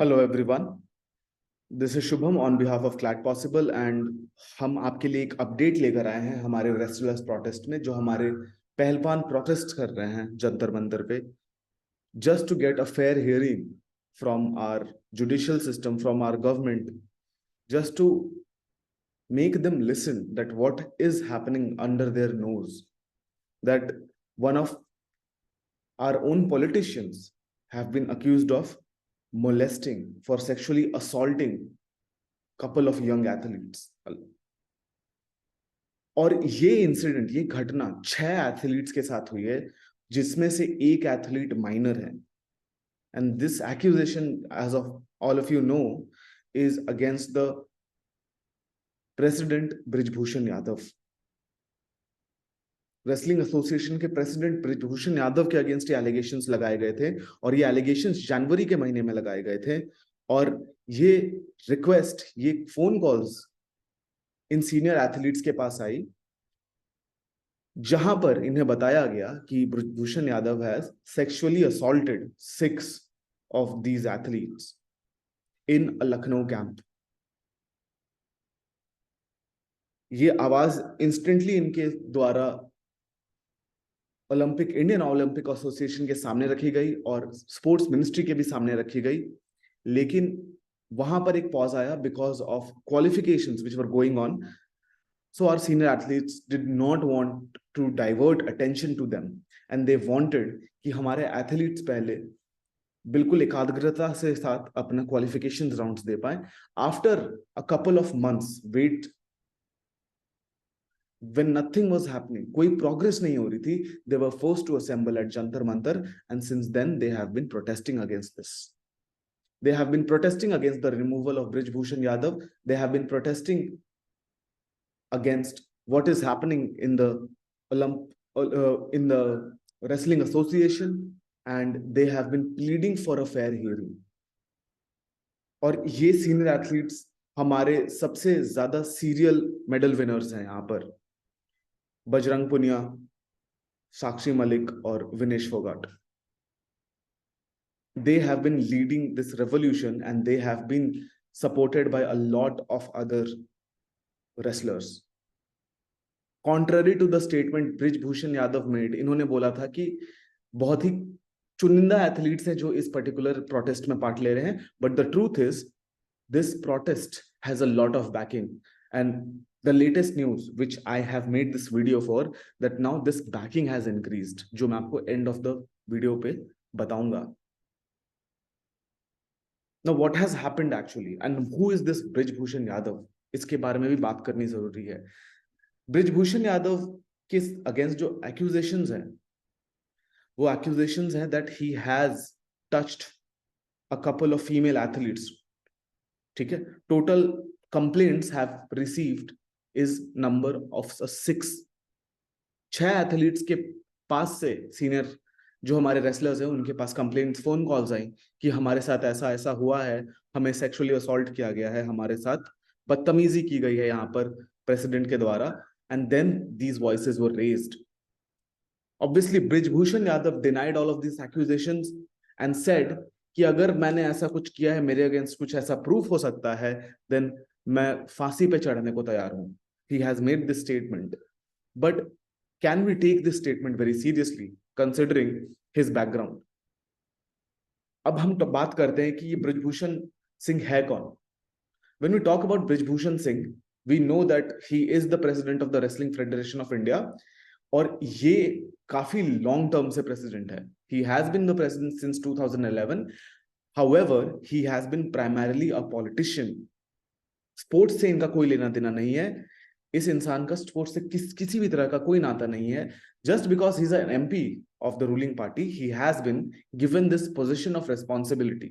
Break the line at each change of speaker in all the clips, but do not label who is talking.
Hello everyone, this is Shubham on behalf of CLAT possible and हम आपके लिए एक अपडेट लेकर आए हैं हमारे रेस्टलर्स प्रोटेस्ट में, जो हमारे पहलवान प्रोटेस्ट कर रहे हैं जंतर मंतर पे, just to get a fair hearing from our judicial system, from our government, just to make them listen that what is happening under their nose, that one of our own politicians have been accused of molesting, for sexually assaulting couple of young athletes. और ये incident, ये घटना 6 athletes के साथ हुई है, जिसमें से एक एथलीट माइनर है. And this accusation, as of all of you know, is against the president Brijbhushan Yadav. Wrestling association के प्रेसिडेंट ब्रिजभूषण यादव के अगेंस्ट ये एलिगेशंस लगाए गए थे, और ये एलिगेशंस जनवरी के महीने में लगाए गए थे. और ये रिक्वेस्ट, ये phone calls in senior athletes के पास आई, जहां पर इन्हें बताया गया कि Brijbhushan Yadav has sexually assaulted 6 of these athletes in a Lucknow camp. ये आवाज इंस्टेंटली इनके द्वारा इंडियन ओलंपिक एसोसिएशन के सामने रखी गई और स्पोर्ट्स मिनिस्ट्री के भी सामने रखी गई. लेकिन वहां पर एक पॉज आया because of qualifications which were going on. So our senior athletes did not want to divert attention to them, and they wanted कि हमारे athletes पहले बिल्कुल एकाग्रता से साथ अपना qualifications rounds दे पाए. After a couple of months wait, when nothing was happening, कोई progress नहीं हो रही थी, they were forced to assemble at Jantar Mantar, and since then they have been protesting against this. They have been protesting against the removal of Brijbhushan Yadav. They have been protesting against what is happening in the in the wrestling association, and they have been pleading for a fair hearing. और ये senior athletes हमारे सबसे ज्यादा serial medal winners हैं यहाँ पर, बजरंग पुनिया, साक्षी मलिक और Vinesh Phogat. They have been leading this revolution, and they have been supported by a lot of other wrestlers. Contrary to the statement Brijbhushan Yadav made, इन्होंने बोला था कि बहुत ही चुनिंदा एथलीट्स हैं जो इस पर्टिकुलर प्रोटेस्ट में पार्ट ले रहे हैं. But the truth is this protest has a lot of banking, and the latest news which I have made this video for, that now this banking has increased, जो मैं आपको end of the video पे बताऊंगा. Now what has happened actually, and who is this Brijbhushan Yadav? इसके बारे में भी बात करनी जरूरी है. ब्रिजभूषण यादव के अगेंस्ट जो एक्यूजेशंस हैं, वो एक्यूजेशंस हैं that he has touched a couple of female athletes. ठीक है, total complaints have received is number of 6. 6 athletes के पास से, सीनियर जो हमारे रेसलर्स हैं, उनके पास कंप्लेंट्स, फोन कॉल्स आई कि हमारे साथ ऐसा ऐसा हुआ है, हमें सेक्सुअली असॉल्ट किया गया है, हमारे साथ बदतमीजी की गई है यहाँ पर प्रेसिडेंट के द्वारा. And then these voices were raised. Obviously, Brijbhushan Yadav denied all of these accusations and said कि अगर मैंने ऐसा कुछ किया है, मेरे अगेंस्ट कुछ ऐसा प्रूफ हो सकता है, then मैं फांसी पे चढ़ने को तैयार हूं. He has made this statement. But can we take this statement very seriously, considering his background? अब हम तो बात करते हैं कि ये ब्रिजभूषण सिंह है कौन. When we talk about Brijbhushan Singh, we know that he is the president of the Wrestling Federation of India, और ये काफी लॉन्ग टर्म से प्रेसिडेंट है. He has been the president since 2011. However, he has been primarily a politician. Sports से इनका कोई लेना देना नहीं है. इस इंसान का स्पोर्ट्स से किसी भी तरह का कोई नाता नहीं है. Just because he's an MP of the ruling party, he has been given this position of responsibility.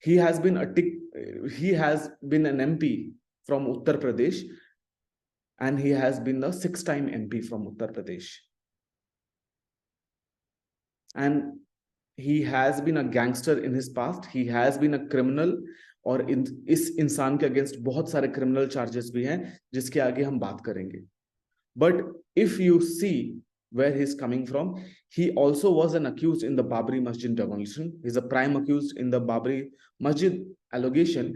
He has been an MP from Uttar Pradesh, and he has been the 6-time MP from Uttar Pradesh. And he has been a gangster in his past. He has been a criminal, और इस इंसान के against बहुत सारे criminal charges भी हैं, जिसके आगे हम बात करेंगे. But if you see where he's coming from. He also was an accused in the Babri Masjid demolition. He's a prime accused in the Babri Masjid allegation,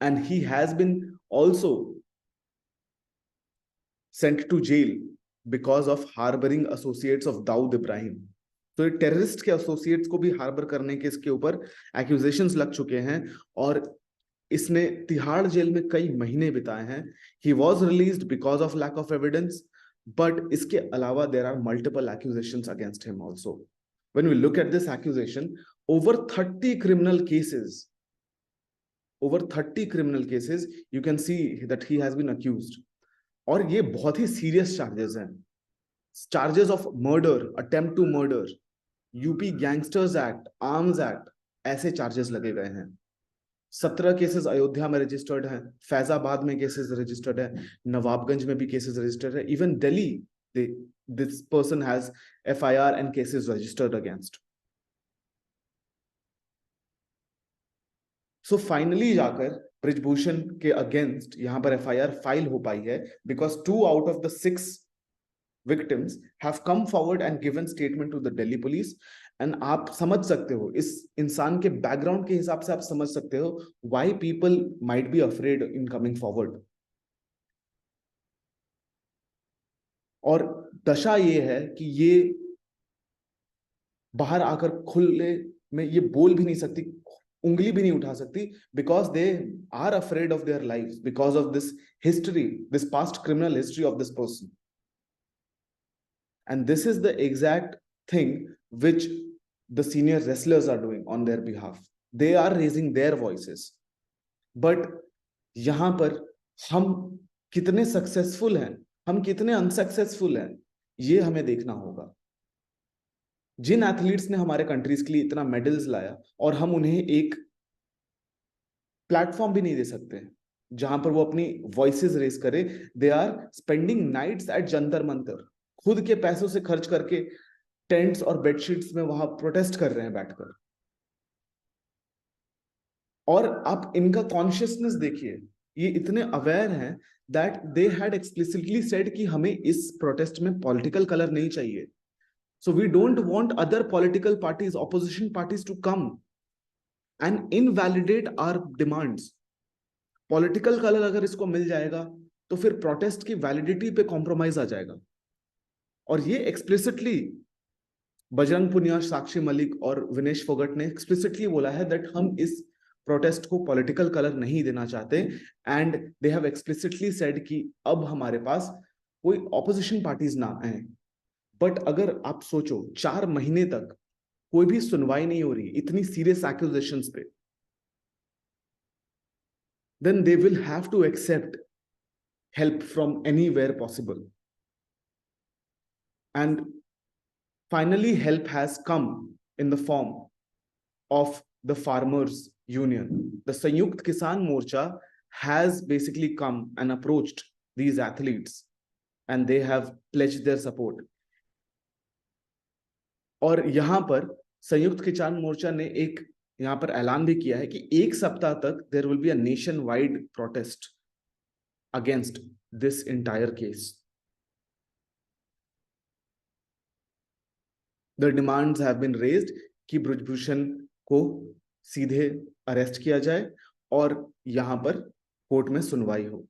and he has been also sent to jail because of harboring associates of Dawood Ibrahim. तो terrorist के associates को भी harbour करने के इसके ऊपर accusations लग चुके हैं और इसने तिहाड़ जेल में कई महीने बिताए हैं. He was released because of lack of evidence, but इसके अलावा there are multiple accusations against him also. When we look at this accusation, over 30 criminal cases, you can see that he has been accused. और ये बहुत ही serious charges हैं. Charges of murder, attempt to murder, UP gangsters act, arms act, ऐसे charges लगे गए हैं. 17 cases Ayodhya में रजिस्टर्ड हैं, फैजाबाद में केसेस रजिस्टर्ड है, नवाबगंज में भी केसेस रजिस्टर्ड है, even Delhi this person has FIR and cases registered against. So finally जाकर ब्रिजभूषण के अगेंस्ट यहां पर एफआईआर फाइल हो पाई है, because 2 out of the 6 victims have come forward and given statement to the Delhi police. And आप समझ सकते हो, इस इंसान के बैकग्राउंड के हिसाब से आप समझ सकते हो why people might be afraid in coming forward. और दशा ये है कि ये बाहर आकर खुले में ये बोल भी नहीं सकती, उंगली भी नहीं उठा सकती, because they are afraid of their lives because of this history, this past criminal history of this person. And this is the exact thing which the senior wrestlers are doing on their behalf. They are raising their voices. But यहां पर हम कितने successful हैं, हम कितने unsuccessful हैं, ये हमें देखना होगा. जिन एथलीट्स ने हमारे कंट्रीज के लिए इतना मेडल्स लाया और हम उन्हें एक प्लेटफॉर्म भी नहीं दे सकते जहां पर वो अपनी वॉइसेस रेज करे. They are spending nights at Jantar Mantar, खुद के पैसों से खर्च करके टेंट्स और बेडशीट्स में वहां प्रोटेस्ट कर रहे हैं बैठकर. और आप इनका कॉन्शियसनेस देखिए, ये इतने अवेयर हैं that they had explicitly said कि हमें इस प्रोटेस्ट में पॉलिटिकल कलर नहीं चाहिए. So we don't want other political parties, opposition parties to come and invalidate our demands. Political colour अगर इसको मिल जाएगा तो फिर प्रोटेस्ट की वैलिडिटी पे कॉम्प्रोमाइज आ जाएगा. और ये एक्सप्लिसिटली बजरंग पुनिया, साक्षी मलिक और विनेश फोगट ने एक्सप्लिसिटली बोला है दैट हम इस प्रोटेस्ट को पॉलिटिकल कलर नहीं देना चाहते. And they have explicitly said कि अब हमारे पास कोई ऑपोजिशन पार्टीज ना आए. बट अगर आप सोचो 4 महीने तक कोई भी सुनवाई नहीं हो रही इतनी सीरियस एक्यूजेशंस पे, then they will have to accept help from anywhere possible. And finally help has come in the form of the farmers union. The Sanyukt Kisan Morcha has basically come and approached these athletes and they have pledged their support. और यहां पर संयुक्त किसान मोर्चा ने एक यहां पर ऐलान भी किया है कि 1 सप्ताह तक there will be a nationwide protest against this entire case. The demands have been raised कि ब्रिजभूषण को सीधे अरेस्ट किया जाए और यहां पर कोर्ट में सुनवाई हो.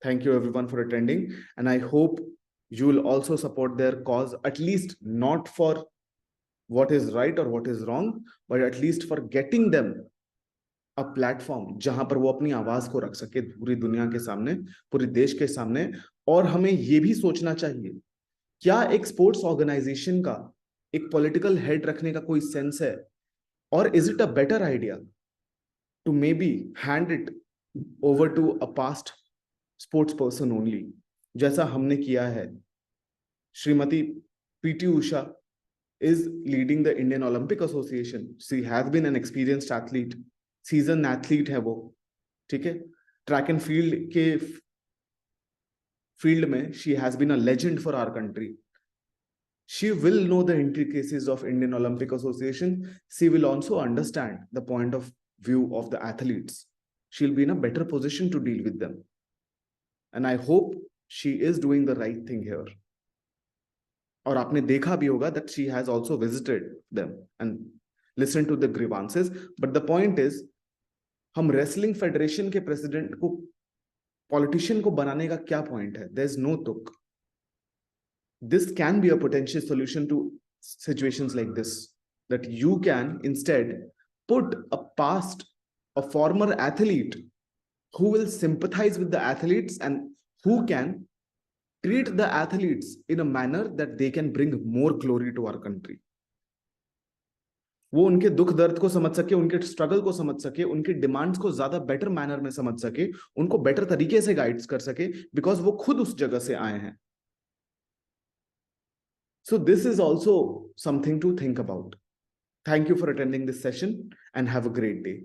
Thank you everyone for attending, and I hope you will also support their cause, at least not for what is right or what is wrong, but at least for getting them a platform जहां पर वो अपनी आवाज को रख सके पूरी दुनिया के सामने, पूरे देश के सामने. और हमें ये भी सोचना चाहिए, क्या एक स्पोर्ट्स ऑर्गेनाइजेशन का एक पॉलिटिकल हेड रखने का कोई सेंस है, और is it a better idea to maybe hand it over to a past sports person only, जैसा हमने किया है. Shrimati P T Usha is leading the Indian Olympic Association. She has been an experienced athlete, seasoned athlete है वो, ठीक है. Track and field के field में she has been a legend for our country. She will know the intricacies of Indian Olympic Association. She will also understand the point of view of the athletes. She'll be in a better position to deal with them. And I hope she is doing the right thing here. और आपने देखा भी होगा that she has also visited them and listened to the grievances. But the point is, हम wrestling federation के president को, politician को बनाने का क्या पॉइंट है? There's no तुक. This can be a potential solution to situations like this, that you can instead put a former athlete who will sympathize with the athletes and who can treat the athletes in a manner that they can bring more glory to our country. वो उनके दुख दर्द को समझ सके, उनके struggle को समझ सके, उनके डिमांड्स को ज्यादा बेटर मैनर में समझ सके, उनको बेटर तरीके से गाइड्स कर सके, बिकॉज वो खुद उस जगह से आए हैं. So this is also something to think about. Thank you for attending this session and have a great day.